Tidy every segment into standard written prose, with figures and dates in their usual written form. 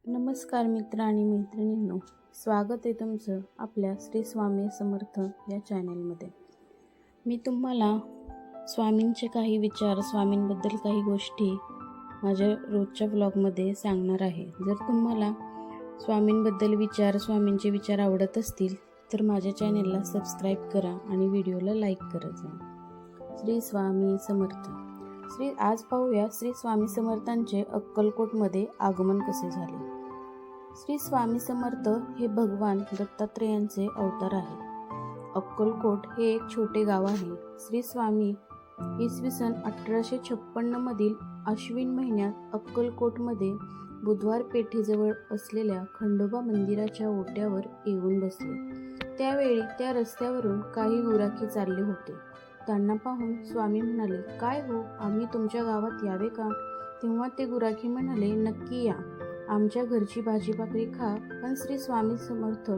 नमस्कार मित्र आणि मैत्रिणींनो, स्वागत आहे तुमचं आपल्या श्री स्वामी समर्थ या चॅनलमध्ये। मी तुम्हाला स्वामींचे काही विचार, स्वामींबद्दल काही गोष्टी माझ्या रोजच्या व्लॉगमध्ये सांगणार आहे। जर तुम्हाला स्वामींबद्दल विचार, स्वामींचे विचार आवडत असतील तर माझ्या चॅनलला सबस्क्राईब करा आणि व्हिडिओला लाईक करत जा। श्री स्वामी समर्थ। आज पाहूया श्री स्वामी समर्थांचे अक्कलकोटमध्ये आगमन कसे झाले। श्री स्वामी समर्थ हे भगवान दत्तात्रेयांचे अवतार आहे। अक्कलकोट हे एक छोटे गाव आहे। श्री स्वामी इसवी सन 1856 मधील आश्विन महिन्यात अक्कलकोटमध्ये बुधवार पेठेजवळ असलेल्या खंडोबा मंदिराच्या ओट्यावर येऊन बसले। त्यावेळी त्या रस्त्यावरून काही गुराखी चालले होते। त्यांना पाहून स्वामी म्हणाले, काय हो, आम्ही तुमच्या गावात यावे का? तेव्हा ते गुराखी म्हणाले, नक्की या, आमच्या घरची भाजी भाकरी खा। पण श्री स्वामी समर्थ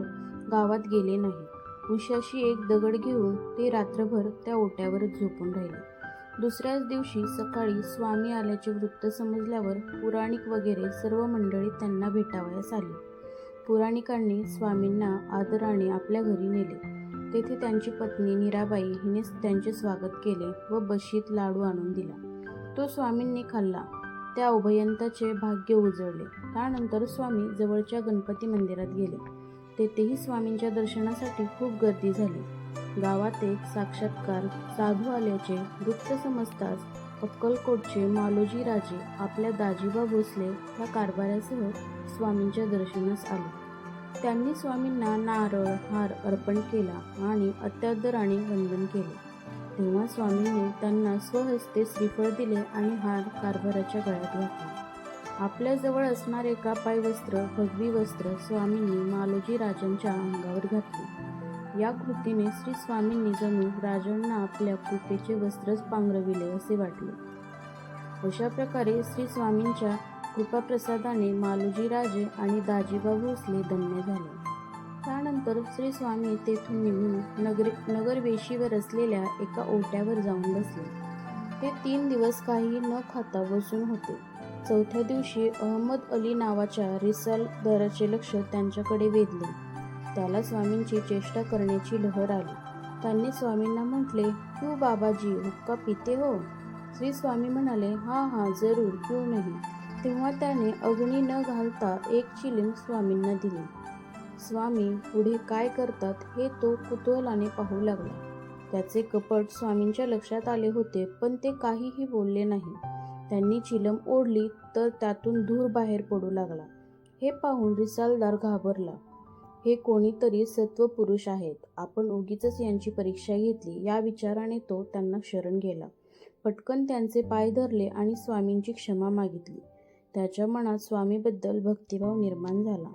गावात गेले नाही। उशाशी एक दगड घेऊन ते रात्रभर त्या ओट्यावरच झोपून राहिले। दुसऱ्याच दिवशी सकाळी स्वामी आल्याचे वृत्त समजल्यावर पुराणिक वगैरे सर्व मंडळी त्यांना भेटावयास आली। पुराणिकांनी स्वामींना आदराने आपल्या घरी नेले। तेथे त्यांची पत्नी मीराबाई हिने त्यांचे स्वागत केले व बशीत लाडू आणून दिला। तो स्वामींनी खाल्ला। त्या उभयंताचे भाग्य उजळले। त्यानंतर स्वामी जवळच्या गणपती मंदिरात गेले। तेथेही स्वामींच्या दर्शनासाठी खूप गर्दी झाली। गावात एक साक्षात्कार साधू आल्याचे वृत्त समजताच अक्कलकोटचे मालोजी राजे आपल्या दाजीबा भोसले या कारभाऱ्यासह स्वामींच्या दर्शनास आले। त्यांनी स्वामींना नारळ हार अर्पण केला आणि अत्यादराने वंदन केले। तेव्हा स्वामींनी त्यांना स्वहस्ते श्रीफळ दिले आणि हार कारभाराच्या गळ्यात घातला। आपल्या जवळ असणारे कापाई वस्त्र, भगवी वस्त्र स्वामींनी मालोजी राजांच्या अंगावर घातले। या कृतीने श्री स्वामींनी जणू राजांना आपल्या कृपेचे वस्त्रच पांघरविले असे वाटले। अशा प्रकारे श्री स्वामींच्या कृपाप्रसादाने मालोजी राजे आणि दाजीबा भोसले धन्य झाले। त्यानंतर श्री स्वामी तेथून निघून नगरवेशीवर असलेल्या एका ओट्यावर जाऊन बसले। ते 3 दिवस काही न खाता बसून होते। चौथ्या दिवशी अहमद अली नावाच्या रिसालदाराचे लक्ष त्यांच्याकडे वेधले। त्याला स्वामींची चेष्टा करण्याची लहर आली। त्यांनी स्वामींना म्हटले, क्यों बाबाजी, हुक्का पिते हो? श्री स्वामी म्हणाले, हा जरूर, क्यों नहीं। तेव्हा त्याने अग्नी न घालता एक चिलीम स्वामींना दिली। स्वामी पुढे काय करतात हे तो कुतूहलाने पाहू लागला। त्याचे कपट स्वामींच्या लक्षात आले होते, पण ते काहीही बोलले नाही। त्यांनी चिलम ओढली तर त्यातून धूर बाहेर पडू लागला। हे पाहून रिसालदार घाबरला। हे कोणीतरी सत्वपुरुष आहेत, आपण उगीचच यांची परीक्षा घेतली या विचाराने तो त्यांना शरण गेला। पटकन त्यांचे पाय धरले आणि स्वामींची क्षमा मागितली। त्याच्या मनात स्वामीबद्दल भक्तिभाव निर्माण झाला।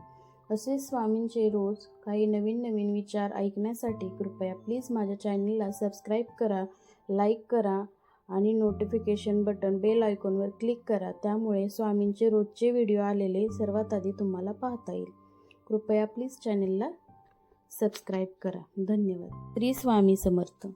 असे स्वामींचे रोज काही नवीन विचार ऐकण्यासाठी कृपया प्लीज माझ्या चॅनलला सबस्क्राईब करा, लाईक करा आणि नोटिफिकेशन बटन बेल आयकॉनवर क्लिक करा। त्यामुळे स्वामींचे रोजचे व्हिडिओ आलेले सर्वात आधी तुम्हाला पाहता येईल। कृपया प्लीज चॅनलला सबस्क्राईब करा। धन्यवाद। श्री स्वामी समर्थ।